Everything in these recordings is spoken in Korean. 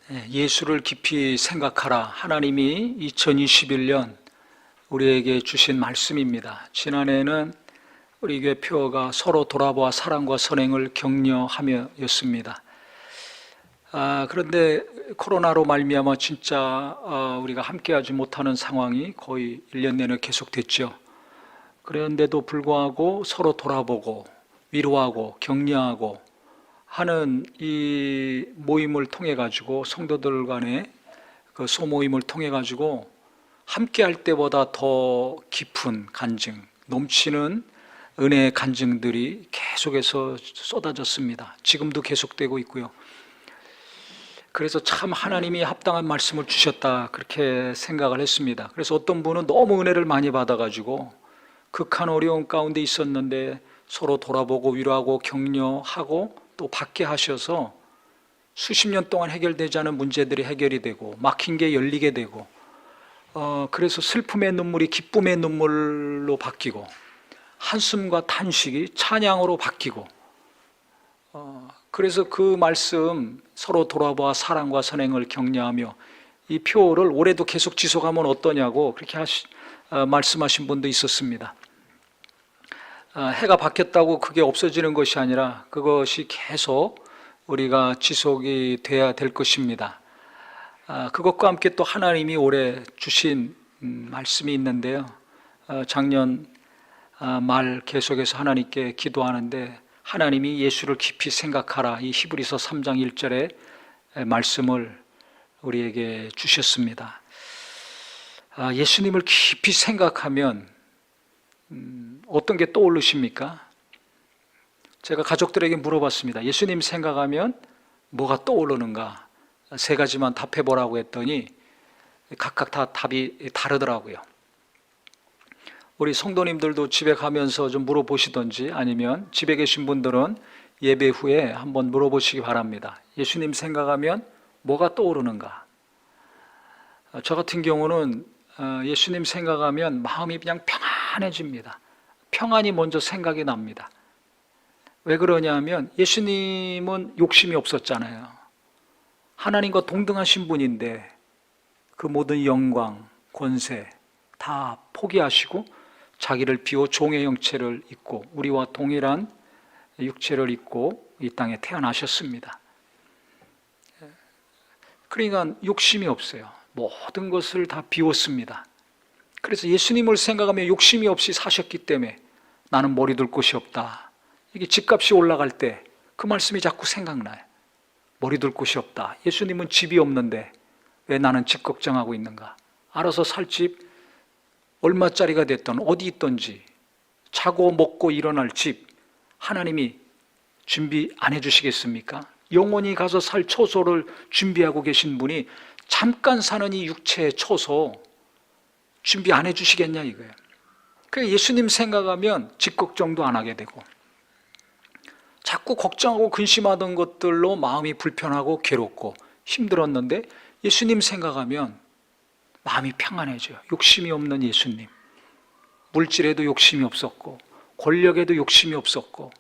예수를 깊이 생각하라. 하나님이 2021년 우리에게 주신 말씀입니다. 지난해에는 우리 교회 표어가 서로 돌아보아 사랑과 선행을 격려하며 였습니다. 그런데 코로나로 말미암아 진짜 우리가 함께하지 못하는 상황이 거의 1년 내내 계속됐죠. 그런데도 불구하고 서로 돌아보고 위로하고 격려하고 하는 이 모임을 통해 가지고 성도들 간의 그 소모임을 통해 가지고 함께 할 때보다 더 깊은 간증, 넘치는 은혜의 간증들이 계속해서 쏟아졌습니다. 지금도 계속되고 있고요. 그래서 참 하나님이 합당한 말씀을 주셨다, 그렇게 생각을 했습니다. 그래서 어떤 분은 너무 은혜를 많이 받아가지고 극한 어려움 가운데 있었는데 서로 돌아보고 위로하고 격려하고 또 받게 하셔서 수십 년 동안 해결되지 않은 문제들이 해결이 되고 막힌 게 열리게 되고 그래서 슬픔의 눈물이 기쁨의 눈물로 바뀌고 한숨과 탄식이 찬양으로 바뀌고 그래서 그 말씀 서로 돌아봐 사랑과 선행을 격려하며 이 표를 올해도 계속 지속하면 어떠냐고 그렇게 말씀하신 분도 있었습니다. 해가 바뀌었다고 그게 없어지는 것이 아니라 그것이 계속 우리가 지속이 돼야 될 것입니다. 그것과 함께 또 하나님이 올해 주신 말씀이 있는데요. 작년 말 계속해서 하나님께 기도하는데 하나님이 예수를 깊이 생각하라, 이 히브리서 3장 1절의 말씀을 우리에게 주셨습니다. 예수님을 깊이 생각하면 어떤 게 떠오르십니까? 제가 가족들에게 물어봤습니다. 예수님 생각하면 뭐가 떠오르는가? 세 가지만 답해보라고 했더니 각각 다 답이 다르더라고요. 우리 성도님들도 집에 가면서 좀 물어보시던지 아니면 집에 계신 분들은 예배 후에 한번 물어보시기 바랍니다. 예수님 생각하면 뭐가 떠오르는가? 저 같은 경우는 예수님 생각하면 마음이 그냥 평안해집니다. 평안이 먼저 생각이 납니다. 왜 그러냐면 예수님은 욕심이 없었잖아요. 하나님과 동등하신 분인데 그 모든 영광, 권세 다 포기하시고 자기를 비워 종의 형체를 입고 우리와 동일한 육체를 입고 이 땅에 태어나셨습니다. 그러니까 욕심이 없어요. 모든 것을 다 비웠습니다. 그래서 예수님을 생각하며 욕심이 없이 사셨기 때문에 나는 머리 둘 곳이 없다. 이게 집값이 올라갈 때 그 말씀이 자꾸 생각나요. 머리 둘 곳이 없다. 예수님은 집이 없는데 왜 나는 집 걱정하고 있는가? 알아서 살 집 얼마짜리가 됐든 어디 있든지 자고 먹고 일어날 집 하나님이 준비 안 해주시겠습니까? 영원히 가서 살 처소를 준비하고 계신 분이 잠깐 사는 이 육체의 처소 준비 안 해주시겠냐 이거예요. 그러니까 예수님 생각하면 집 걱정도 안 하게 되고 자꾸 걱정하고 근심하던 것들로 마음이 불편하고 괴롭고 힘들었는데 예수님 생각하면 마음이 평안해져요. 욕심이 없는 예수님. 물질에도 욕심이 없었고 권력에도 욕심이 없었고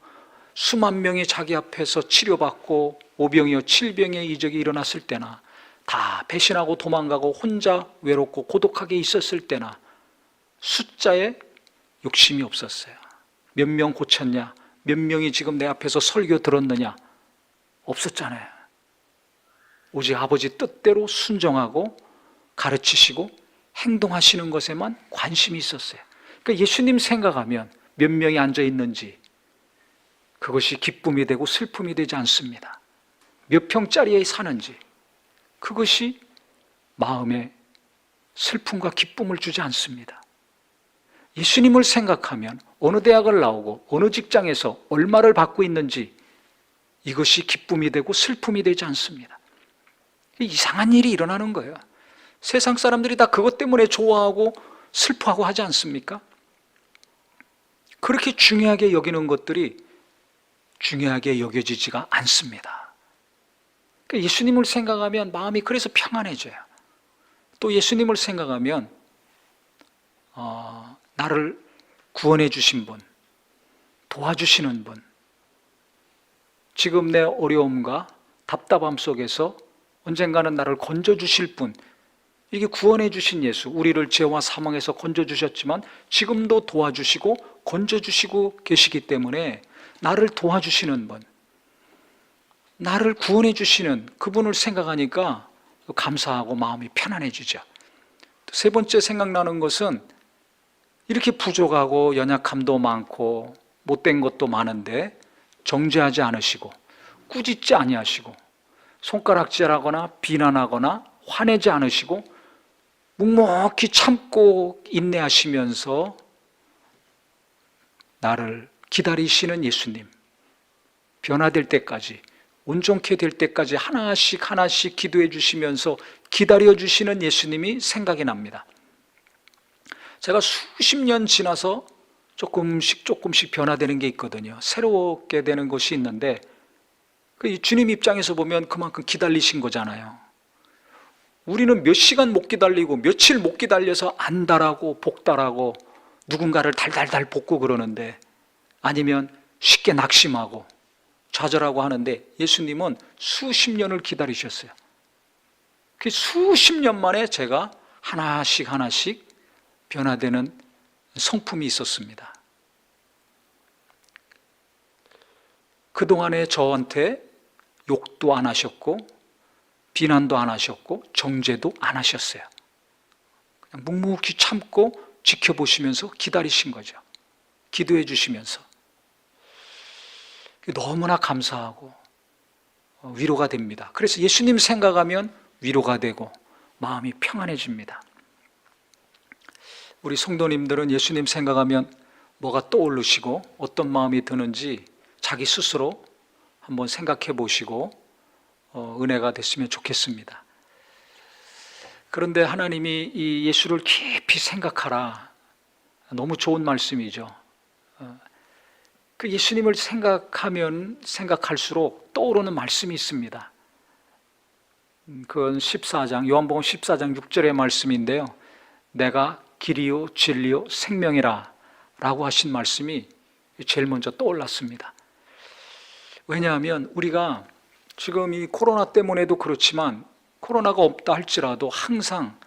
수만 명이 자기 앞에서 치료받고 오병이어 칠병의 이적이 일어났을 때나 다 배신하고 도망가고 혼자 외롭고 고독하게 있었을 때나 숫자에 욕심이 없었어요. 몇 명 고쳤냐? 몇 명이 지금 내 앞에서 설교 들었느냐? 없었잖아요. 오직 아버지 뜻대로 순종하고 가르치시고 행동하시는 것에만 관심이 있었어요. 그러니까 예수님 생각하면 몇 명이 앉아 있는지 그것이 기쁨이 되고 슬픔이 되지 않습니다. 몇 평짜리에 사는지 그것이 마음에 슬픔과 기쁨을 주지 않습니다. 예수님을 생각하면 어느 대학을 나오고 어느 직장에서 얼마를 받고 있는지 이것이 기쁨이 되고 슬픔이 되지 않습니다. 이상한 일이 일어나는 거예요. 세상 사람들이 다 그것 때문에 좋아하고 슬퍼하고 하지 않습니까? 그렇게 중요하게 여기는 것들이 중요하게 여겨지지가 않습니다. 그러니까 예수님을 생각하면 마음이 그래서 평안해져요. 또 예수님을 생각하면 나를 구원해 주신 분, 도와주시는 분, 지금 내 어려움과 답답함 속에서 언젠가는 나를 건져주실 분, 이게 구원해 주신 예수, 우리를 죄와 사망에서 건져주셨지만 지금도 도와주시고 건져주시고 계시기 때문에 나를 도와주시는 분, 나를 구원해 주시는 그분을 생각하니까 감사하고 마음이 편안해지죠. 세 번째 생각나는 것은 이렇게 부족하고 연약함도 많고 못된 것도 많은데 정죄하지 않으시고 꾸짖지 아니하시고 손가락질하거나 비난하거나 화내지 않으시고 묵묵히 참고 인내하시면서 나를 기다리시는 예수님, 변화될 때까지, 온전케 될 때까지 하나씩 하나씩 기도해 주시면서 기다려 주시는 예수님이 생각이 납니다. 제가 수십 년 지나서 조금씩 변화되는 게 있거든요. 새롭게 되는 것이 있는데 그 주님 입장에서 보면 그만큼 기다리신 거잖아요. 우리는 몇 시간 못 기다리고 며칠 못 기다려서 안달하고 복달하고 누군가를 달달달 볶고 그러는데, 아니면 쉽게 낙심하고 좌절하고 하는데, 예수님은 수십 년을 기다리셨어요. 그 수십 년 만에 제가 하나씩 하나씩 변화되는 성품이 있었습니다. 그동안에 저한테 욕도 안 하셨고 비난도 안 하셨고 정죄도 안 하셨어요. 그냥 묵묵히 참고 지켜보시면서 기다리신 거죠. 기도해 주시면서. 너무나 감사하고 위로가 됩니다. 그래서 예수님 생각하면 위로가 되고 마음이 평안해집니다. 우리 성도님들은 예수님 생각하면 뭐가 떠오르시고 어떤 마음이 드는지 자기 스스로 한번 생각해 보시고 은혜가 됐으면 좋겠습니다. 그런데 하나님이 이 예수를 깊이 생각하라, 너무 좋은 말씀이죠. 그 예수님을 생각하면 생각할수록 떠오르는 말씀이 있습니다. 그건 14장, 요한복음 14장 6절의 말씀인데요. 내가 길이요 진리요 생명이라 라고 하신 말씀이 제일 먼저 떠올랐습니다. 왜냐하면 우리가 지금 이 코로나 때문에도 그렇지만 코로나가 없다 할지라도 항상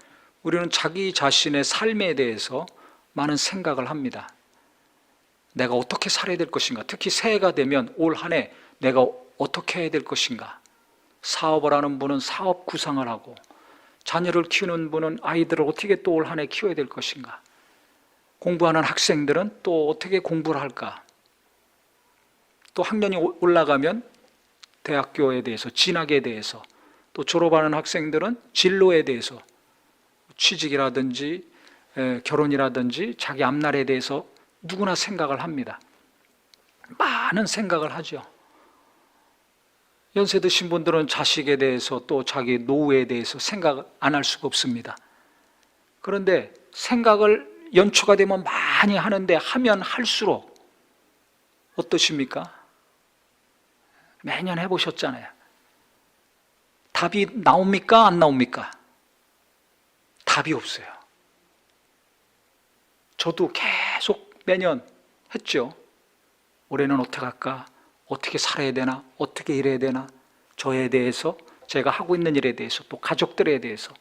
우리는 자기 자신의 삶에 대해서 많은 생각을 합니다. 내가 어떻게 살아야 될 것인가, 특히 새해가 되면 올 한 해 내가 어떻게 해야 될 것인가. 사업을 하는 분은 사업 구상을 하고, 자녀를 키우는 분은 아이들을 어떻게 또 올 한 해 키워야 될 것인가, 공부하는 학생들은 또 어떻게 공부를 할까, 또 학년이 올라가면 대학교에 대해서, 진학에 대해서, 또 졸업하는 학생들은 진로에 대해서, 취직이라든지 결혼이라든지 자기 앞날에 대해서 누구나 생각을 합니다. 많은 생각을 하죠. 연세 드신 분들은 자식에 대해서 또 자기 노후에 대해서 생각 안 할 수가 없습니다. 그런데 생각을 연초가 되면 많이 하는데 하면 할수록 어떠십니까? 매년 해보셨잖아요. 답이 나옵니까? 안 나옵니까? 답이 없어요. 저도 계속 매년 했죠. 올해는 어떻게 할까? 어떻게 살아야 되나? 어떻게 일해야 되나? 저에 대해서, 제가 하고 있는 일에 대해서, 또 가족들에 대해서,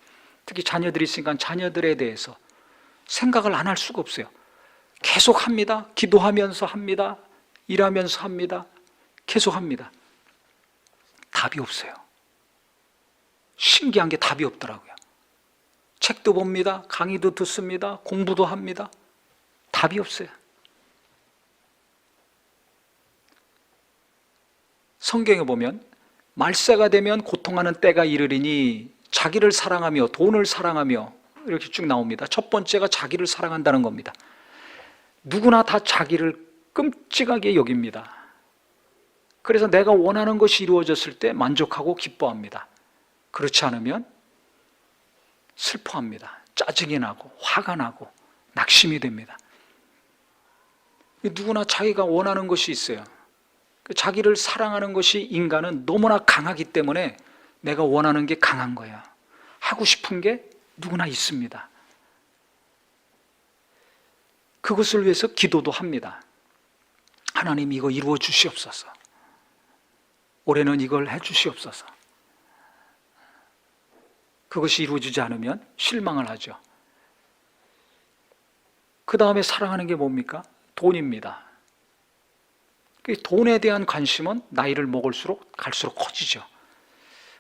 특히 자녀들이 있으니까 자녀들에 대해서 생각을 안 할 수가 없어요. 계속 합니다. 기도하면서 합니다. 일하면서 합니다. 계속 합니다. 답이 없어요. 신기한 게 답이 없더라고요. 책도 봅니다. 강의도 듣습니다. 공부도 합니다. 답이 없어요. 성경에 보면 말세가 되면 고통하는 때가 이르리니 자기를 사랑하며 돈을 사랑하며 이렇게 쭉 나옵니다. 첫 번째가 자기를 사랑한다는 겁니다. 누구나 다 자기를 끔찍하게 여깁니다. 그래서 내가 원하는 것이 이루어졌을 때 만족하고 기뻐합니다. 그렇지 않으면 슬퍼합니다. 짜증이 나고 화가 나고 낙심이 됩니다. 누구나 자기가 원하는 것이 있어요. 자기를 사랑하는 것이, 인간은 너무나 강하기 때문에 내가 원하는 게 강한 거예요. 하고 싶은 게 누구나 있습니다. 그것을 위해서 기도도 합니다. 하나님, 이거 이루어 주시옵소서. 올해는 이걸 해 주시옵소서. 그것이 이루어지지 않으면 실망을 하죠. 그 다음에 사랑하는 게 뭡니까? 돈입니다. 돈에 대한 관심은 나이를 먹을수록 갈수록 커지죠.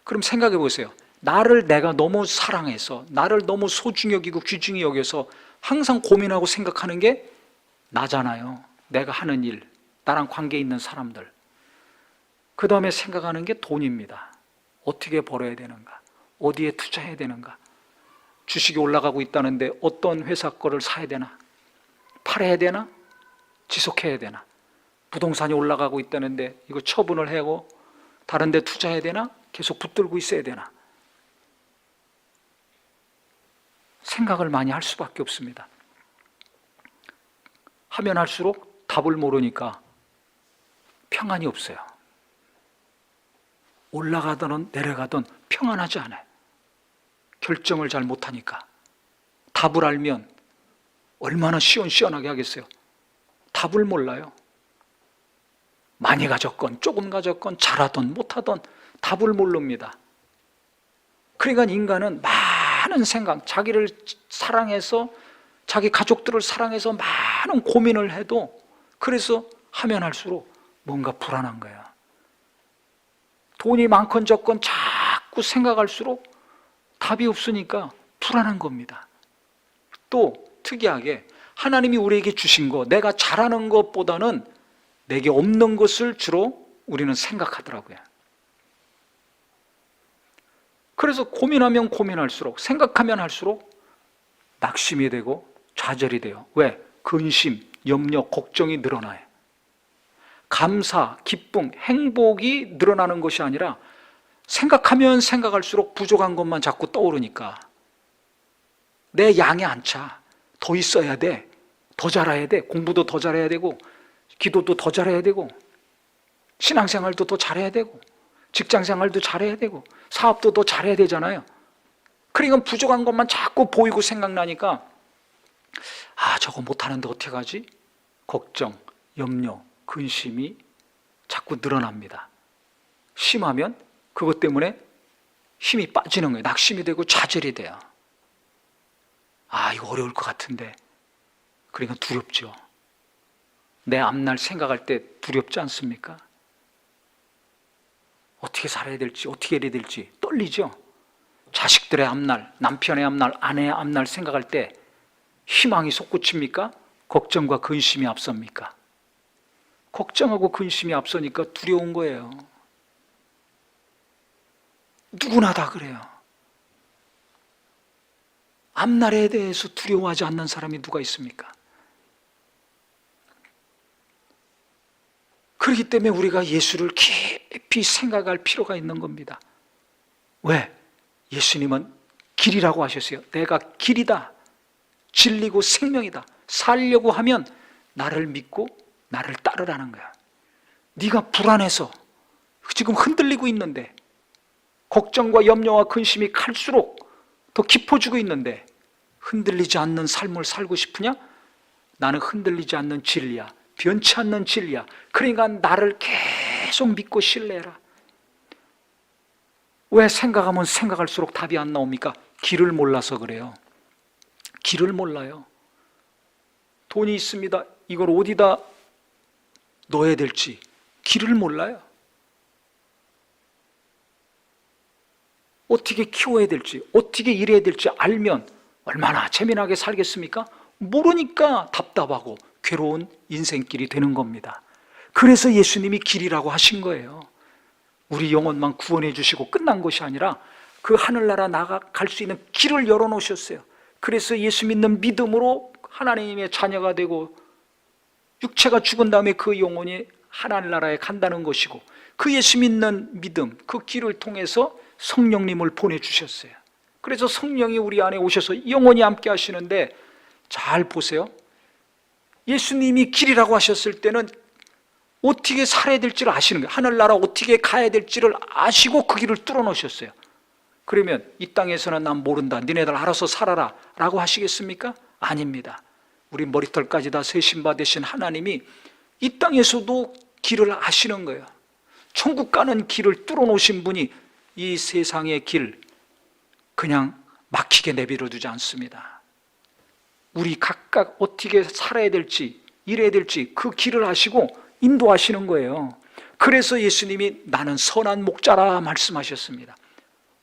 그럼 생각해 보세요. 나를 내가 너무 사랑해서, 나를 너무 소중히 여기고 귀중히 여겨서 항상 고민하고 생각하는 게 나잖아요. 내가 하는 일, 나랑 관계 있는 사람들. 그 다음에 생각하는 게 돈입니다. 어떻게 벌어야 되는가? 어디에 투자해야 되는가? 주식이 올라가고 있다는데 어떤 회사 거를 사야 되나? 팔아야 되나? 지속해야 되나? 부동산이 올라가고 있다는데 이거 처분을 하고 다른 데 투자해야 되나? 계속 붙들고 있어야 되나? 생각을 많이 할 수밖에 없습니다. 하면 할수록 답을 모르니까 평안이 없어요. 올라가든 내려가든 평안하지 않아요. 결정을 잘 못하니까. 답을 알면 얼마나 시원시원하게 하겠어요. 답을 몰라요. 많이 가졌건 조금 가졌건 잘하든 못하든 답을 모릅니다. 그러니까 인간은 많은 생각, 자기를 사랑해서 자기 가족들을 사랑해서 많은 고민을 해도 그래서 하면 할수록 뭔가 불안한 거예요. 돈이 많건 적건 자꾸 생각할수록 답이 없으니까 불안한 겁니다. 또 특이하게 하나님이 우리에게 주신 것, 내가 잘하는 것보다는 내게 없는 것을 주로 우리는 생각하더라고요. 그래서 고민하면 고민할수록, 생각하면 할수록 낙심이 되고 좌절이 돼요. 왜? 근심, 염려, 걱정이 늘어나요. 감사, 기쁨, 행복이 늘어나는 것이 아니라 생각하면 생각할수록 부족한 것만 자꾸 떠오르니까 내 양이 안 차. 더 있어야 돼. 더 잘해야 돼. 공부도 더 잘해야 되고 기도도 더 잘해야 되고 신앙생활도 더 잘해야 되고 직장생활도 잘해야 되고 사업도 더 잘해야 되잖아요. 그러니까 부족한 것만 자꾸 보이고 생각나니까 저거 못하는데 어떻게 하지? 걱정, 염려, 근심이 자꾸 늘어납니다. 심하면 그것 때문에 힘이 빠지는 거예요. 낙심이 되고 좌절이 돼요. 이거 어려울 것 같은데. 그러니까 두렵죠. 내 앞날 생각할 때 두렵지 않습니까? 어떻게 살아야 될지, 어떻게 해야 될지 떨리죠. 자식들의 앞날, 남편의 앞날, 아내의 앞날 생각할 때 희망이 솟구칩니까? 걱정과 근심이 앞섭니까? 걱정하고 근심이 앞서니까 두려운 거예요. 누구나 다 그래요. 앞날에 대해서 두려워하지 않는 사람이 누가 있습니까? 그렇기 때문에 우리가 예수를 깊이 생각할 필요가 있는 겁니다. 왜? 예수님은 길이라고 하셨어요. 내가 길이다, 진리고 생명이다. 살려고 하면 나를 믿고 나를 따르라는 거야. 네가 불안해서 지금 흔들리고 있는데 걱정과 염려와 근심이 갈수록 더 깊어지고 있는데 흔들리지 않는 삶을 살고 싶으냐? 나는 흔들리지 않는 진리야. 변치 않는 진리야. 그러니까 나를 계속 믿고 신뢰해라. 왜 생각하면 생각할수록 답이 안 나옵니까? 길을 몰라서 그래요. 길을 몰라요. 돈이 있습니다. 이걸 어디다 넣어야 될지 길을 몰라요. 어떻게 키워야 될지, 어떻게 일해야 될지 알면 얼마나 재미나게 살겠습니까? 모르니까 답답하고 괴로운 인생길이 되는 겁니다. 그래서 예수님이 길이라고 하신 거예요. 우리 영혼만 구원해 주시고 끝난 것이 아니라 그 하늘나라 나아갈 수 있는 길을 열어놓으셨어요. 그래서 예수 믿는 믿음으로 하나님의 자녀가 되고 육체가 죽은 다음에 그 영혼이 하늘나라에 간다는 것이고 그 예수 믿는 믿음, 그 길을 통해서 성령님을 보내주셨어요. 그래서 성령이 우리 안에 오셔서 영원히 함께 하시는데 잘 보세요. 예수님이 길이라고 하셨을 때는 어떻게 살아야 될지를 아시는 거예요. 하늘나라 어떻게 가야 될지를 아시고 그 길을 뚫어놓으셨어요. 그러면 이 땅에서는 난 모른다, 니네들 알아서 살아라 라고 하시겠습니까? 아닙니다. 우리 머리털까지 다 세신 받으신 하나님이 이 땅에서도 길을 아시는 거예요. 천국 가는 길을 뚫어놓으신 분이 이 세상의 길, 그냥 막히게 내버려 두지 않습니다. 우리 각각 어떻게 살아야 될지, 일해야 될지 그 길을 아시고 인도하시는 거예요. 그래서 예수님이 나는 선한 목자라 말씀하셨습니다.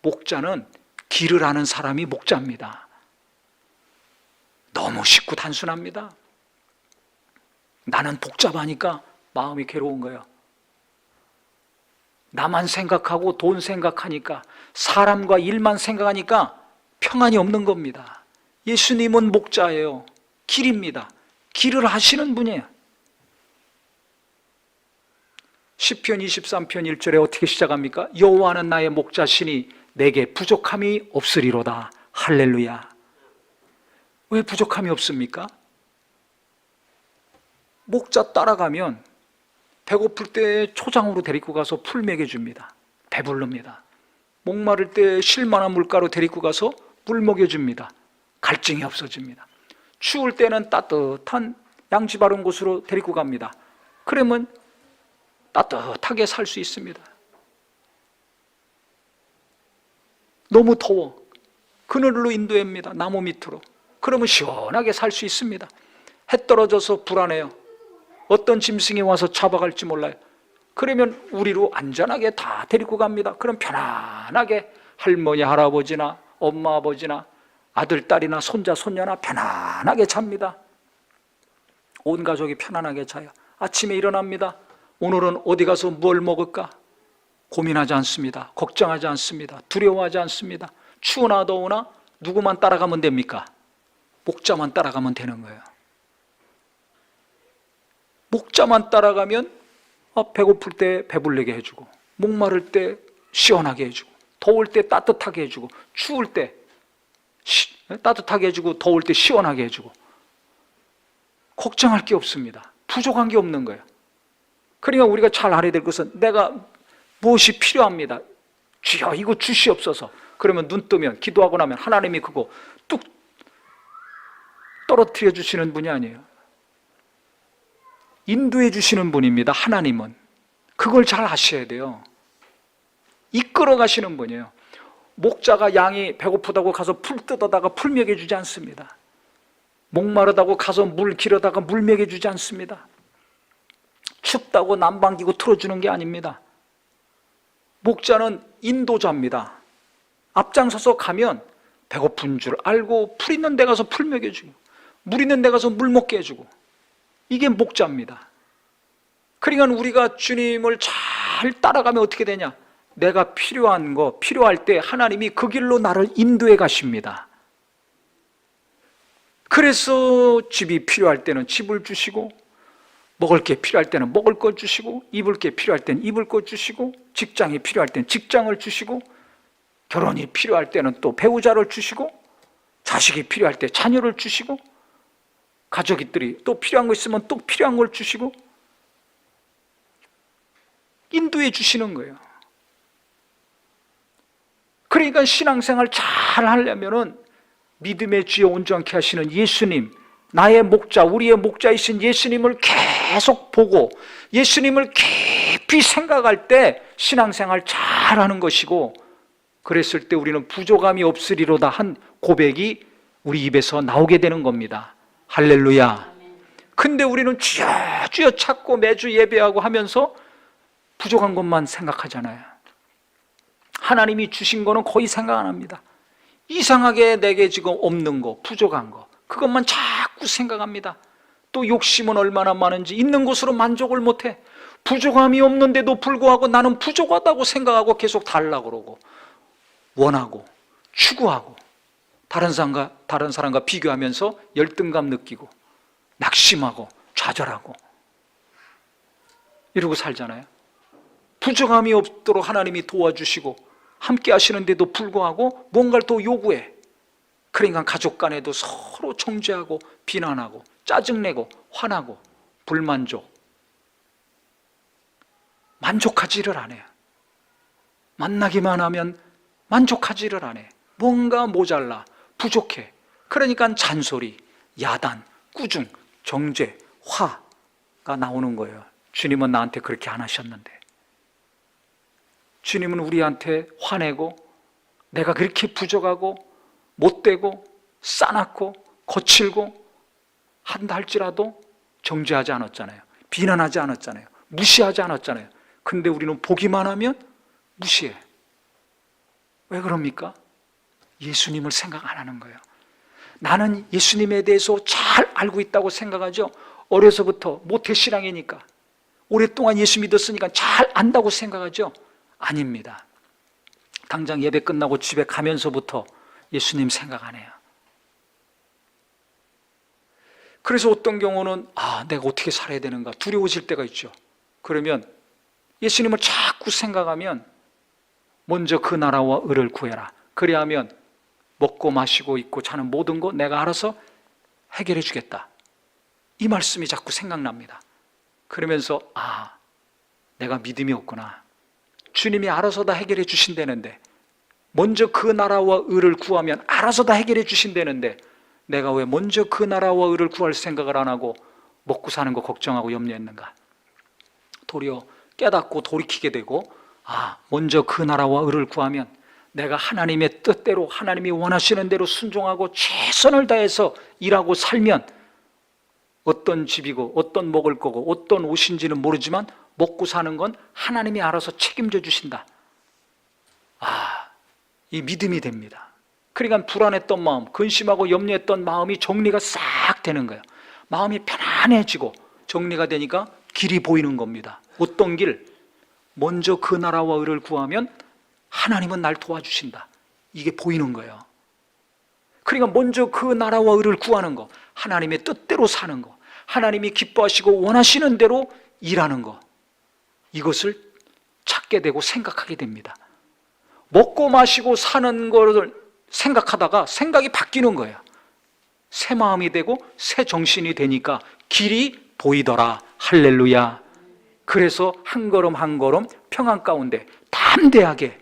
목자는 길을 아는 사람이 목자입니다. 너무 쉽고 단순합니다. 나는 복잡하니까 마음이 괴로운 거예요. 나만 생각하고 돈 생각하니까, 사람과 일만 생각하니까 평안이 없는 겁니다. 예수님은 목자예요. 길입니다. 길을 하시는 분이에요. 시편 23편 1절에 어떻게 시작합니까? 여호와는 나의 목자시니 내게 부족함이 없으리로다. 할렐루야. 왜 부족함이 없습니까? 목자 따라가면 배고플 때 초장으로 데리고 가서 풀 먹여줍니다. 배부릅니다. 목마를 때 실만한 물가로 데리고 가서 물 먹여줍니다. 갈증이 없어집니다. 추울 때는 따뜻한 양지 바른 곳으로 데리고 갑니다. 그러면 따뜻하게 살 수 있습니다. 너무 더워, 그늘로 인도합니다. 나무 밑으로. 그러면 시원하게 살 수 있습니다. 해 떨어져서 불안해요. 어떤 짐승이 와서 잡아갈지 몰라요. 그러면 우리로 안전하게 다 데리고 갑니다. 그럼 편안하게 할머니, 할아버지나 엄마, 아버지나 아들, 딸이나 손자, 손녀나 편안하게 잡니다. 온 가족이 편안하게 자요. 아침에 일어납니다. 오늘은 어디 가서 뭘 먹을까? 고민하지 않습니다. 걱정하지 않습니다. 두려워하지 않습니다. 추우나 더우나 누구만 따라가면 됩니까? 목자만 따라가면 되는 거예요. 목자만 따라가면 배고플 때 배불리게 해주고, 목마를 때 시원하게 해주고, 더울 때 따뜻하게 해주고, 추울 때 따뜻하게 해주고, 더울 때 시원하게 해주고, 걱정할 게 없습니다. 부족한 게 없는 거예요. 그러니까 우리가 잘 알아야 될 것은 내가 무엇이 필요합니다. 주여 이거 주시옵소서. 그러면 눈 뜨면, 기도하고 나면 하나님이 그거 뚝 떨어뜨려 주시는 분이 아니에요. 인도해 주시는 분입니다. 하나님은. 그걸 잘 아셔야 돼요. 이끌어 가시는 분이에요. 목자가 양이 배고프다고 가서 풀 뜯어다가 풀 먹여주지 않습니다. 목마르다고 가서 물 기르다가 물 먹여주지 않습니다. 춥다고 난방기구 틀어주는 게 아닙니다. 목자는 인도자입니다. 앞장서서 가면 배고픈 줄 알고 풀 있는 데 가서 풀 먹여주고, 물 있는 데 가서 물 먹게 해주고, 이게 목자입니다. 그러니까 우리가 주님을 잘 따라가면 어떻게 되냐? 내가 필요한 거, 필요할 때 하나님이 그 길로 나를 인도해 가십니다. 그래서 집이 필요할 때는 집을 주시고, 먹을 게 필요할 때는 먹을 거 주시고, 입을 게 필요할 때는 입을 거 주시고, 직장이 필요할 때는 직장을 주시고, 결혼이 필요할 때는 또 배우자를 주시고, 자식이 필요할 때 자녀를 주시고, 가족들이 또 필요한 거 있으면 또 필요한 걸 주시고, 인도해 주시는 거예요. 그러니까 신앙생활 잘 하려면은 믿음의 주여 온전케 하시는 예수님, 나의 목자, 우리의 목자이신 예수님을 계속 보고 예수님을 깊이 생각할 때 신앙생활 잘 하는 것이고, 그랬을 때 우리는 부족함이 없으리로다 한 고백이 우리 입에서 나오게 되는 겁니다. 할렐루야. 근데 우리는 주여 주여 찾고 매주 예배하고 하면서 부족한 것만 생각하잖아요. 하나님이 주신 거는 거의 생각 안 합니다. 이상하게 내게 지금 없는 거, 부족한 거, 그것만 자꾸 생각합니다. 또 욕심은 얼마나 많은지 있는 것으로 만족을 못해. 부족함이 없는데도 불구하고 나는 부족하다고 생각하고 계속 달라고 그러고, 원하고 추구하고, 다른 사람과 비교하면서 열등감 느끼고 낙심하고 좌절하고 이러고 살잖아요. 부족함이 없도록 하나님이 도와주시고 함께 하시는데도 불구하고 뭔가를 또 요구해. 그러니까 가족 간에도 서로 정죄하고 비난하고 짜증내고 화나고 불만족, 만족하지를 않아요. 만나기만 하면 만족하지를 않아요. 뭔가 모자라, 부족해. 그러니까 잔소리, 야단, 꾸중, 정죄, 화가 나오는 거예요. 주님은 나한테 그렇게 안 하셨는데. 주님은 우리한테 화내고 내가 그렇게 부족하고 못되고 싸납고 거칠고 한다 할지라도 정죄하지 않았잖아요. 비난하지 않았잖아요. 무시하지 않았잖아요. 근데 우리는 보기만 하면 무시해. 왜 그럽니까? 예수님을 생각 안 하는 거예요. 나는 예수님에 대해서 잘 알고 있다고 생각하죠. 어려서부터 모태신앙이니까 오랫동안 예수 믿었으니까 잘 안다고 생각하죠. 아닙니다. 당장 예배 끝나고 집에 가면서부터 예수님 생각 안 해요. 그래서 어떤 경우는 내가 어떻게 살아야 되는가 두려워질 때가 있죠. 그러면 예수님을 자꾸 생각하면 먼저 그 나라와 의를 구해라. 그래야 하면 먹고 마시고 입고 자는 모든 거 내가 알아서 해결해 주겠다. 이 말씀이 자꾸 생각납니다. 그러면서 내가 믿음이 없구나. 주님이 알아서 다 해결해 주신다는데, 먼저 그 나라와 의를 구하면 알아서 다 해결해 주신다는데 내가 왜 먼저 그 나라와 의를 구할 생각을 안 하고 먹고 사는 거 걱정하고 염려했는가? 도리어 깨닫고 돌이키게 되고 먼저 그 나라와 의를 구하면 내가 하나님의 뜻대로 하나님이 원하시는 대로 순종하고 최선을 다해서 일하고 살면 어떤 집이고 어떤 먹을 거고 어떤 옷인지는 모르지만 먹고 사는 건 하나님이 알아서 책임져 주신다. 이 믿음이 됩니다. 그러니까 불안했던 마음, 근심하고 염려했던 마음이 정리가 싹 되는 거예요. 마음이 편안해지고 정리가 되니까 길이 보이는 겁니다. 어떤 길? 먼저 그 나라와 의를 구하면 하나님은 날 도와주신다. 이게 보이는 거예요. 그러니까 먼저 그 나라와 의를 구하는 거, 하나님의 뜻대로 사는 거, 하나님이 기뻐하시고 원하시는 대로 일하는 거, 이것을 찾게 되고 생각하게 됩니다. 먹고 마시고 사는 것을 생각하다가 생각이 바뀌는 거예요. 새 마음이 되고 새 정신이 되니까 길이 보이더라. 할렐루야. 그래서 한 걸음 한 걸음 평안 가운데 담대하게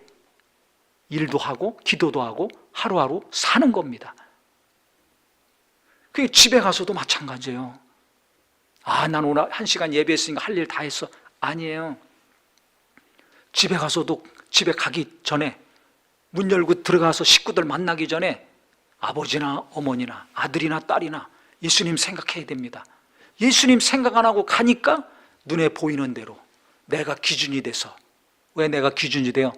일도 하고 기도도 하고 하루하루 사는 겁니다. 그게 집에 가서도 마찬가지예요. 난 오늘 1시간 예배했으니까 할 일 다 했어. 아니에요. 집에 가서도 집에 가기 전에 문 열고 들어가서 식구들 만나기 전에 아버지나 어머니나 아들이나 딸이나 예수님 생각해야 됩니다. 예수님 생각 안 하고 가니까 눈에 보이는 대로 내가 기준이 돼서. 왜 내가 기준이 돼요?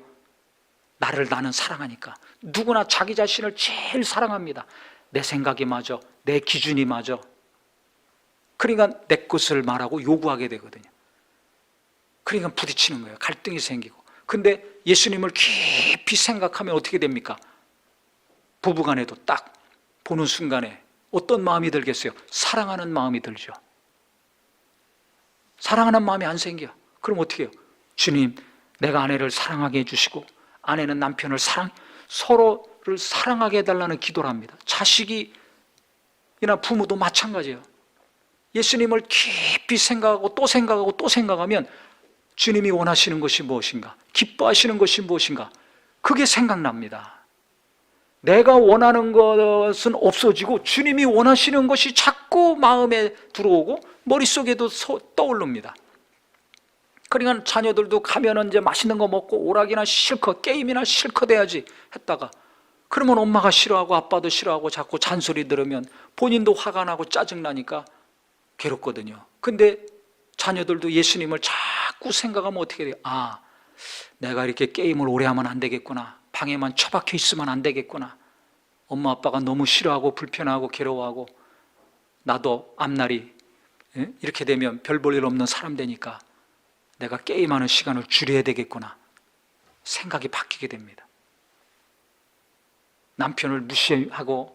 나는 사랑하니까. 누구나 자기 자신을 제일 사랑합니다. 내 생각이 맞아, 내 기준이 맞아. 그러니까 내 것을 말하고 요구하게 되거든요. 그러니까 부딪히는 거예요. 갈등이 생기고. 근데 예수님을 깊이 생각하면 어떻게 됩니까? 부부간에도 딱 보는 순간에 어떤 마음이 들겠어요? 사랑하는 마음이 들죠. 사랑하는 마음이 안 생겨. 그럼 어떻게 해요? 주님, 내가 아내를 사랑하게 해주시고 아내는 남편을 서로를 사랑하게 해달라는 기도를 합니다. 자식이나 부모도 마찬가지예요. 예수님을 깊이 생각하고 또 생각하고 또 생각하면 주님이 원하시는 것이 무엇인가? 기뻐하시는 것이 무엇인가? 그게 생각납니다. 내가 원하는 것은 없어지고 주님이 원하시는 것이 자꾸 마음에 들어오고 머릿속에도 떠오릅니다. 그러니까 자녀들도 가면은 이제 맛있는 거 먹고 오락이나 실컷 게임이나 실컷 해야지 했다가 그러면 엄마가 싫어하고 아빠도 싫어하고 자꾸 잔소리 들으면 본인도 화가 나고 짜증나니까 괴롭거든요. 근데 자녀들도 예수님을 자꾸 생각하면 어떻게 돼요? 내가 이렇게 게임을 오래 하면 안 되겠구나. 방에만 처박혀 있으면 안 되겠구나. 엄마 아빠가 너무 싫어하고 불편하고 괴로워하고 나도 앞날이 이렇게 되면 별 볼 일 없는 사람 되니까 내가 게임하는 시간을 줄여야 되겠구나. 생각이 바뀌게 됩니다. 남편을 무시하고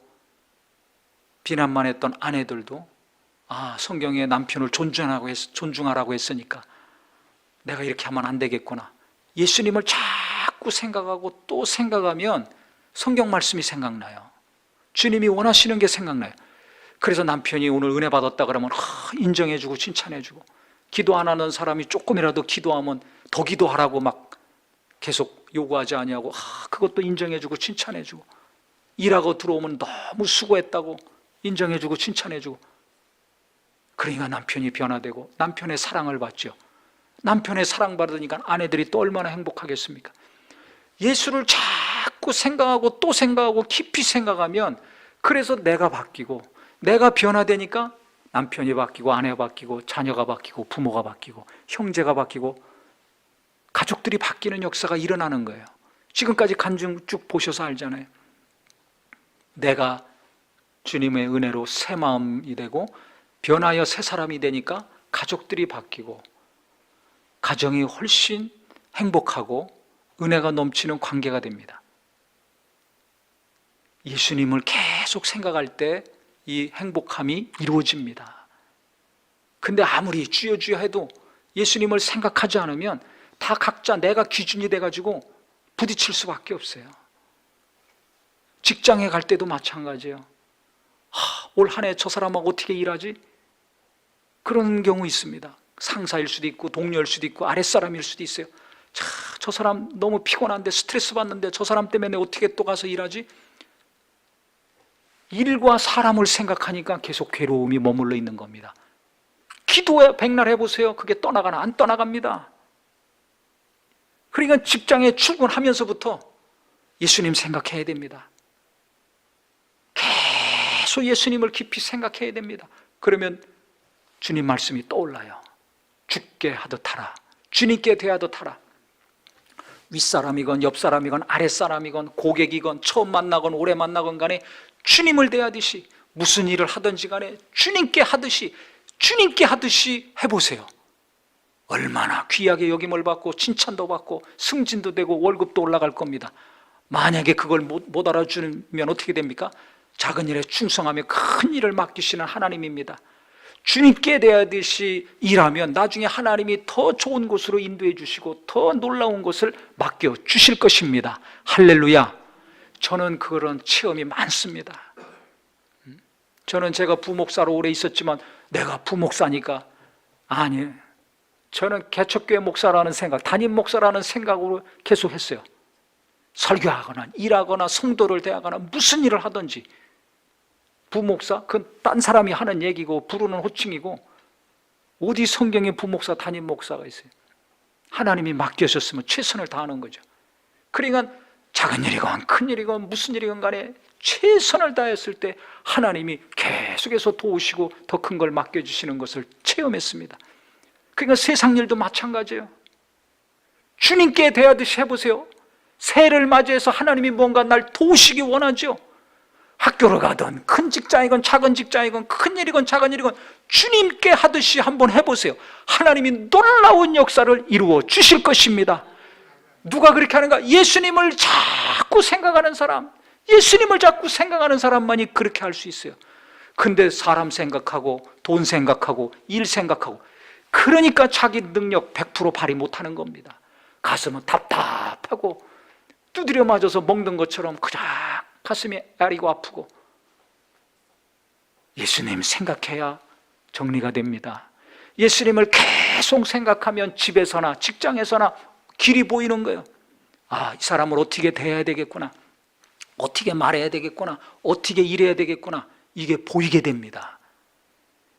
비난만 했던 아내들도 성경에 남편을 존중하라고 했으니까 내가 이렇게 하면 안 되겠구나. 예수님을 자꾸 생각하고 또 생각하면 성경 말씀이 생각나요. 주님이 원하시는 게 생각나요. 그래서 남편이 오늘 은혜 받았다 그러면 인정해주고 칭찬해주고, 기도 안 하는 사람이 조금이라도 기도하면 더 기도하라고 막 계속 요구하지 아니하고 그것도 인정해주고 칭찬해주고, 일하고 들어오면 너무 수고했다고 인정해주고 칭찬해주고. 그러니까 남편이 변화되고 남편의 사랑을 받죠. 남편의 사랑받으니까 아내들이 또 얼마나 행복하겠습니까? 예수를 자꾸 생각하고 또 생각하고 깊이 생각하면 그래서 내가 바뀌고 내가 변화되니까 남편이 바뀌고 아내가 바뀌고 자녀가 바뀌고 부모가 바뀌고 형제가 바뀌고 가족들이 바뀌는 역사가 일어나는 거예요. 지금까지 간증 쭉 보셔서 알잖아요. 내가 주님의 은혜로 새 마음이 되고 변하여 새 사람이 되니까 가족들이 바뀌고 가정이 훨씬 행복하고 은혜가 넘치는 관계가 됩니다. 예수님을 계속 생각할 때 이 행복함이 이루어집니다. 근데 아무리 주여 주여 해도 예수님을 생각하지 않으면 다 각자 내가 기준이 돼가지고 부딪힐 수밖에 없어요. 직장에 갈 때도 마찬가지예요. 올 한 해 저 사람하고 어떻게 일하지? 그런 경우 있습니다. 상사일 수도 있고 동료일 수도 있고 아랫사람일 수도 있어요. 저 사람 너무 피곤한데 스트레스 받는데 저 사람 때문에 어떻게 또 가서 일하지? 일과 사람을 생각하니까 계속 괴로움이 머물러 있는 겁니다. 기도에 백날 해보세요. 그게 떠나가나? 안 떠나갑니다. 그러니까 직장에 출근하면서부터 예수님 생각해야 됩니다. 계속 예수님을 깊이 생각해야 됩니다. 그러면 주님 말씀이 떠올라요. 죽게 하듯 하라. 주님께 대하듯 하라. 윗사람이건 옆사람이건 아랫사람이건 고객이건 처음 만나건 오래 만나건 간에 주님을 대하듯이 무슨 일을 하든지 간에 주님께 하듯이 해보세요. 얼마나 귀하게 여김을 받고 칭찬도 받고 승진도 되고 월급도 올라갈 겁니다. 만약에 그걸 못 알아주면 어떻게 됩니까? 작은 일에 충성하며 큰 일을 맡기시는 하나님입니다. 주님께 대하듯이 일하면 나중에 하나님이 더 좋은 곳으로 인도해 주시고 더 놀라운 것을 맡겨 주실 것입니다. 할렐루야. 저는 그런 체험이 많습니다. 저는 제가 부목사로 오래 있었지만 내가 부목사니까 아니, 저는 개척교회 목사라는 생각, 담임 목사라는 생각으로 계속 했어요. 설교하거나 일하거나 성도를 대하거나 무슨 일을 하든지 부목사? 그건 딴 사람이 하는 얘기고 부르는 호칭이고 어디 성경에 부목사, 담임 목사가 있어요. 하나님이 맡겨주셨으면 최선을 다하는 거죠. 그러니까 작은 일이건 큰 일이건 무슨 일이건 간에 최선을 다했을 때 하나님이 계속해서 도우시고 더 큰 걸 맡겨주시는 것을 체험했습니다. 그러니까 세상 일도 마찬가지예요. 주님께 대하듯이 해보세요. 새해를 맞이해서 하나님이 뭔가 날 도우시기 원하죠. 학교를 가든 큰 직장이건 작은 직장이건 큰 일이건 작은 일이건 주님께 하듯이 한번 해보세요. 하나님이 놀라운 역사를 이루어 주실 것입니다. 누가 그렇게 하는가? 예수님을 자꾸 생각하는 사람, 예수님을 자꾸 생각하는 사람만이 그렇게 할 수 있어요. 근데 사람 생각하고 돈 생각하고 일 생각하고 그러니까 자기 능력 100% 발휘 못하는 겁니다. 가슴은 답답하고 두드려 맞아서 먹는 것처럼 그냥 가슴이 아리고 아프고. 예수님 생각해야 정리가 됩니다. 예수님을 계속 생각하면 집에서나 직장에서나 길이 보이는 거예요. 아, 이 사람을 어떻게 대해야 되겠구나, 어떻게 말해야 되겠구나, 어떻게 일해야 되겠구나, 이게 보이게 됩니다.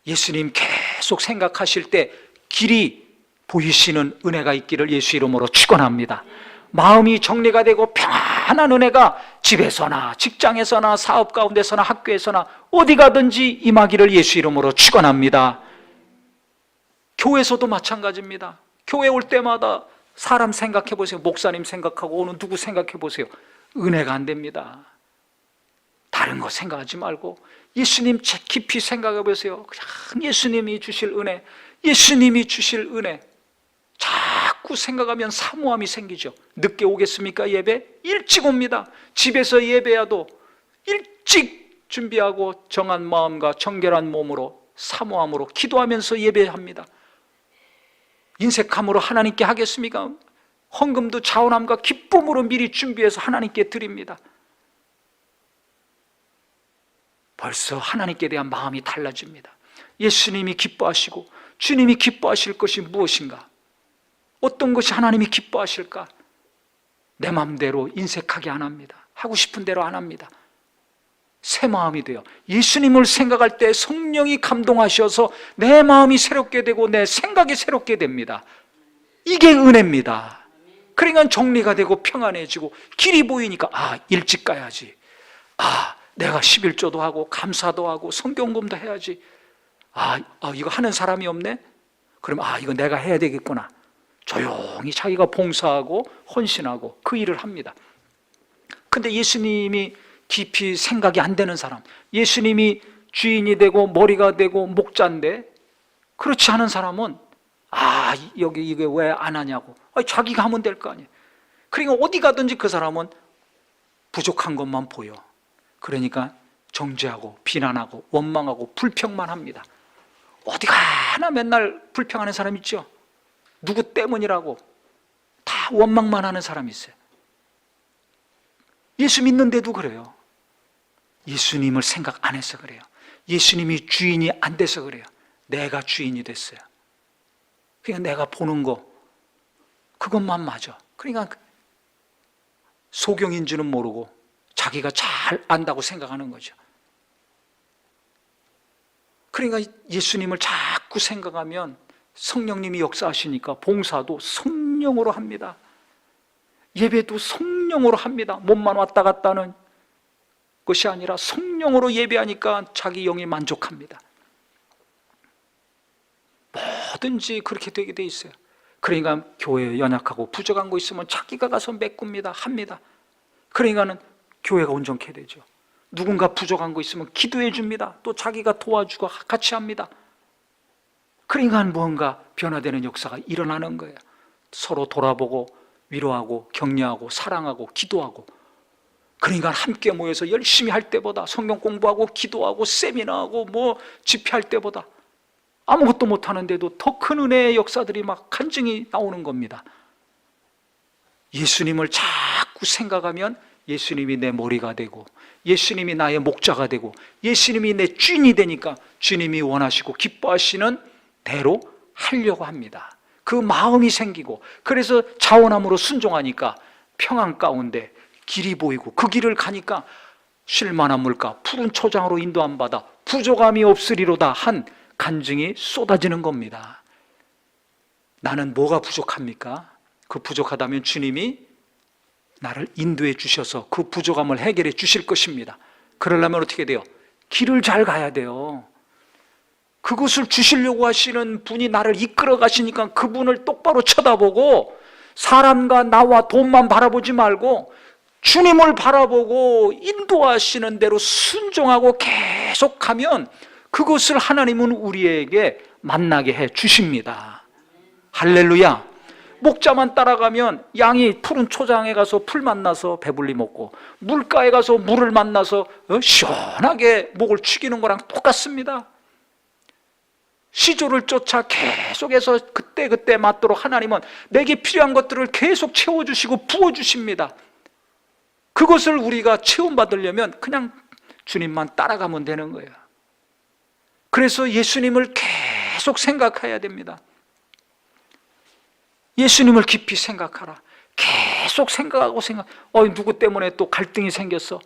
예수님 계속 생각하실 때 길이 보이시는 은혜가 있기를 예수 이름으로 축원합니다. 마음이 정리가 되고 평안한 은혜가 집에서나 직장에서나 사업 가운데서나 학교에서나 어디 가든지 임하기를 예수 이름으로 축원합니다. 교회에서도 마찬가지입니다. 교회 올 때마다 사람 생각해 보세요. 목사님 생각하고 오는 누구 생각해 보세요. 은혜가 안 됩니다. 다른 거 생각하지 말고 예수님 깊이 생각해 보세요. 그냥 예수님이 주실 은혜, 예수님이 주실 은혜 자꾸 생각하면 사모함이 생기죠. 늦게 오겠습니까? 예배? 일찍 옵니다. 집에서 예배야도 일찍 준비하고 정한 마음과 정결한 몸으로 사모함으로 기도하면서 예배합니다. 인색함으로 하나님께 하겠습니까? 헌금도 자원함과 기쁨으로 미리 준비해서 하나님께 드립니다. 벌써 하나님께 대한 마음이 달라집니다. 예수님이 기뻐하시고 주님이 기뻐하실 것이 무엇인가? 어떤 것이 하나님이 기뻐하실까? 내 마음대로 인색하게 안 합니다. 하고 싶은 대로 안 합니다. 새 마음이 돼요. 예수님을 생각할 때 성령이 감동하셔서 내 마음이 새롭게 되고 내 생각이 새롭게 됩니다. 이게 은혜입니다. 그러니까 정리가 되고 평안해지고 길이 보이니까 일찍 가야지. 내가 11조도 하고 감사도 하고 성경금도 해야지. 이거 하는 사람이 없네? 그럼 이거 내가 해야 되겠구나. 조용히 자기가 봉사하고 헌신하고 그 일을 합니다. 근데 예수님이 깊이 생각이 안 되는 사람, 예수님이 주인이 되고 머리가 되고 목자인데 그렇지 않은 사람은 여기 이게 왜 안 하냐고. 자기가 하면 될 거 아니에요. 그러니까 어디 가든지 그 사람은 부족한 것만 보여. 그러니까 정죄하고 비난하고 원망하고 불평만 합니다. 어디 가나 맨날 불평하는 사람 있죠. 누구 때문이라고 다 원망만 하는 사람이 있어요. 예수 믿는데도 그래요. 예수님을 생각 안 해서 그래요. 예수님이 주인이 안 돼서 그래요. 내가 주인이 됐어요. 그러니까 내가 보는 거 그것만 맞아. 그러니까 소경인 줄은 모르고 자기가 잘 안다고 생각하는 거죠. 그러니까 예수님을 자꾸 생각하면 성령님이 역사하시니까 봉사도 성령으로 합니다. 예배도 성령으로 합니다. 몸만 왔다 갔다 하는 것이 아니라 성령으로 예배하니까 자기 영이 만족합니다. 뭐든지 그렇게 되게 돼 있어요. 그러니까 교회에 연약하고 부족한 거 있으면 자기가 가서 메꿉니다. 합니다. 그러니까는 교회가 온전케 되죠. 누군가 부족한 거 있으면 기도해 줍니다. 또 자기가 도와주고 같이 합니다. 그러니까 뭔가 변화되는 역사가 일어나는 거예요. 서로 돌아보고 위로하고 격려하고 사랑하고 기도하고. 그러니까 함께 모여서 열심히 할 때보다 성경 공부하고 기도하고 세미나하고 집회할 때보다 아무것도 못하는데도 더 큰 은혜의 역사들이 막 간증이 나오는 겁니다. 예수님을 자꾸 생각하면 예수님이 내 머리가 되고 예수님이 나의 목자가 되고 예수님이 내 주인이 되니까 주님이 원하시고 기뻐하시는 대로 하려고 합니다. 그 마음이 생기고 그래서 자원함으로 순종하니까 평안 가운데 길이 보이고 그 길을 가니까 쉴만한 물가 푸른 초장으로 인도함 받아 부족함이 없으리로다 한 간증이 쏟아지는 겁니다. 나는 뭐가 부족합니까? 그 부족하다면 주님이 나를 인도해 주셔서 그 부족함을 해결해 주실 것입니다. 그러려면 어떻게 돼요? 길을 잘 가야 돼요. 그것을 주시려고 하시는 분이 나를 이끌어 가시니까 그분을 똑바로 쳐다보고 사람과 나와 돈만 바라보지 말고 주님을 바라보고 인도하시는 대로 순종하고 계속 가면 그것을 하나님은 우리에게 만나게 해 주십니다. 할렐루야. 목자만 따라가면 양이 푸른 초장에 가서 풀 만나서 배불리 먹고 물가에 가서 물을 만나서 시원하게 목을 축이는 거랑 똑같습니다. 시조를 쫓아 계속해서 그때그때 맞도록 하나님은 내게 필요한 것들을 계속 채워주시고 부어주십니다. 그것을 우리가 체험받으려면 그냥 주님만 따라가면 되는 거예요. 그래서 예수님을 계속 생각해야 됩니다. 예수님을 깊이 생각하라. 계속 생각하고 누구 때문에 또 갈등이 생겼어.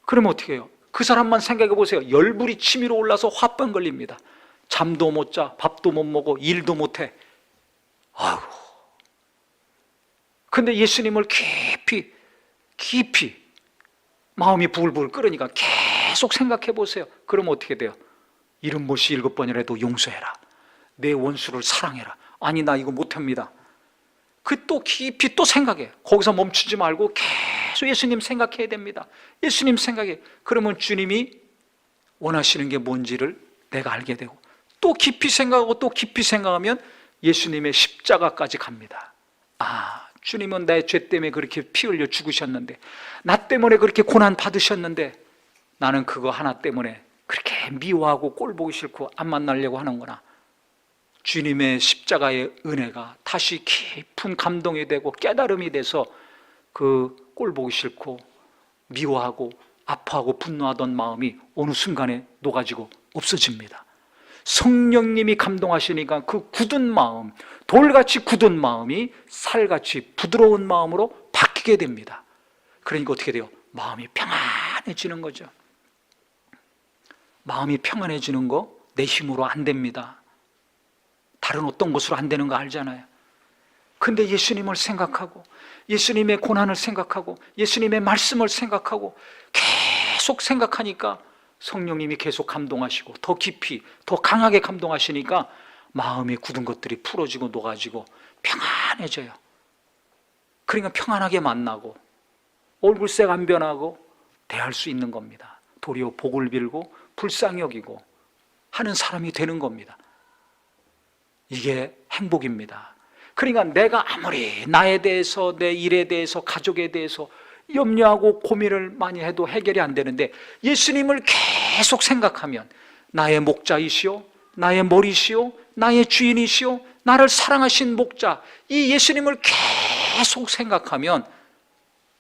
그러면 어떻게 해요? 그 사람만 생각해 보세요. 열불이 치밀어 올라서 화병 걸립니다. 잠도 못 자, 밥도 못 먹어, 일도 못 해. 근데 예수님을 깊이 마음이 부글부글 끓으니까 계속 생각해 보세요. 그러면 어떻게 돼요? 77 번이라도 용서해라. 내 원수를 사랑해라. 아니 나 이거 못합니다. 또 깊이 또 생각해. 거기서 멈추지 말고 계속 예수님 생각해야 됩니다. 예수님 생각해. 그러면 주님이 원하시는 게 뭔지를 내가 알게 되고 또 깊이 생각하고 또 깊이 생각하면 예수님의 십자가까지 갑니다. 주님은 내 죄 때문에 그렇게 피 흘려 죽으셨는데 나 때문에 그렇게 고난 받으셨는데 나는 그거 하나 때문에 그렇게 미워하고 꼴 보기 싫고 안 만나려고 하는구나. 주님의 십자가의 은혜가 다시 깊은 감동이 되고 깨달음이 돼서 그 꼴 보기 싫고 미워하고 아파하고 분노하던 마음이 어느 순간에 녹아지고 없어집니다. 성령님이 감동하시니까 그 굳은 마음, 돌같이 굳은 마음이 살같이 부드러운 마음으로 바뀌게 됩니다. 그러니까 어떻게 돼요? 마음이 평안해지는 거죠. 마음이 평안해지는 거 내 힘으로 안 됩니다. 다른 어떤 것으로 안 되는 거 알잖아요. 근데 예수님을 생각하고 예수님의 고난을 생각하고 예수님의 말씀을 생각하고 계속 생각하니까 성령님이 계속 감동하시고 더 깊이 더 강하게 감동하시니까 마음에 굳은 것들이 풀어지고 녹아지고 평안해져요. 그러니까 평안하게 만나고 얼굴색 안 변하고 대할 수 있는 겁니다. 도리어 복을 빌고 불쌍히 여기고 하는 사람이 되는 겁니다. 이게 행복입니다. 그러니까 내가 아무리 나에 대해서 내 일에 대해서 가족에 대해서 염려하고 고민을 많이 해도 해결이 안 되는데 예수님을 계속 생각하면 나의 목자이시오, 나의 머리시오, 나의 주인이시오, 나를 사랑하신 목자, 이 예수님을 계속 생각하면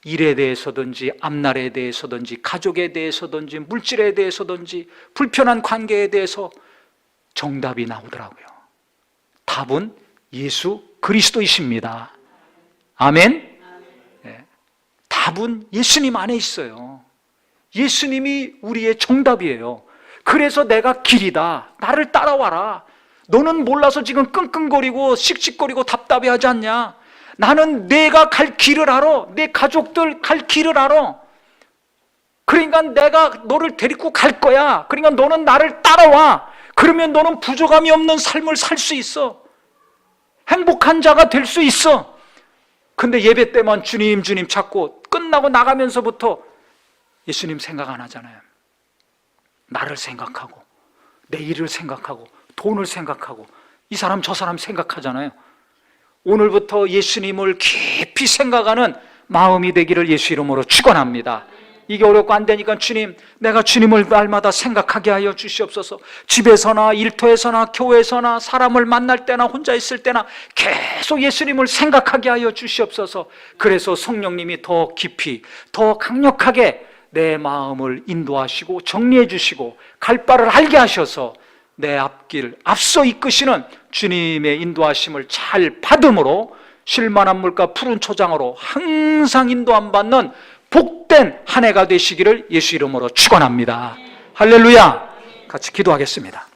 일에 대해서든지 앞날에 대해서든지 가족에 대해서든지 물질에 대해서든지 불편한 관계에 대해서 정답이 나오더라고요. 답은 예수 그리스도이십니다. 아멘. 네. 답은 예수님 안에 있어요. 예수님이 우리의 정답이에요. 그래서 내가 길이다, 나를 따라와라. 너는 몰라서 지금 끙끙거리고 씩씩거리고 답답해하지 않냐? 나는 내가 갈 길을 알아. 내 가족들 갈 길을 알아. 그러니까 내가 너를 데리고 갈 거야. 그러니까 너는 나를 따라와. 그러면 너는 부족함이 없는 삶을 살 수 있어. 행복한 자가 될 수 있어. 근데 예배 때만 주님 주님 찾고 끝나고 나가면서부터 예수님 생각 안 하잖아요. 나를 생각하고 내 일을 생각하고 돈을 생각하고 이 사람 저 사람 생각하잖아요. 오늘부터 예수님을 깊이 생각하는 마음이 되기를 예수 이름으로 축원합니다. 이게 어렵고 안 되니까 주님, 내가 주님을 날마다 생각하게 하여 주시옵소서. 집에서나 일터에서나 교회에서나 사람을 만날 때나 혼자 있을 때나 계속 예수님을 생각하게 하여 주시옵소서. 그래서 성령님이 더 깊이 더 강력하게 내 마음을 인도하시고 정리해 주시고 갈 바를 알게 하셔서 내 앞길 앞서 이끄시는 주님의 인도하심을 잘 받음으로 쉴만한 물과 푸른 초장으로 항상 인도함 받는 복된 한 해가 되시기를 예수 이름으로 축원합니다. 할렐루야. 같이 기도하겠습니다.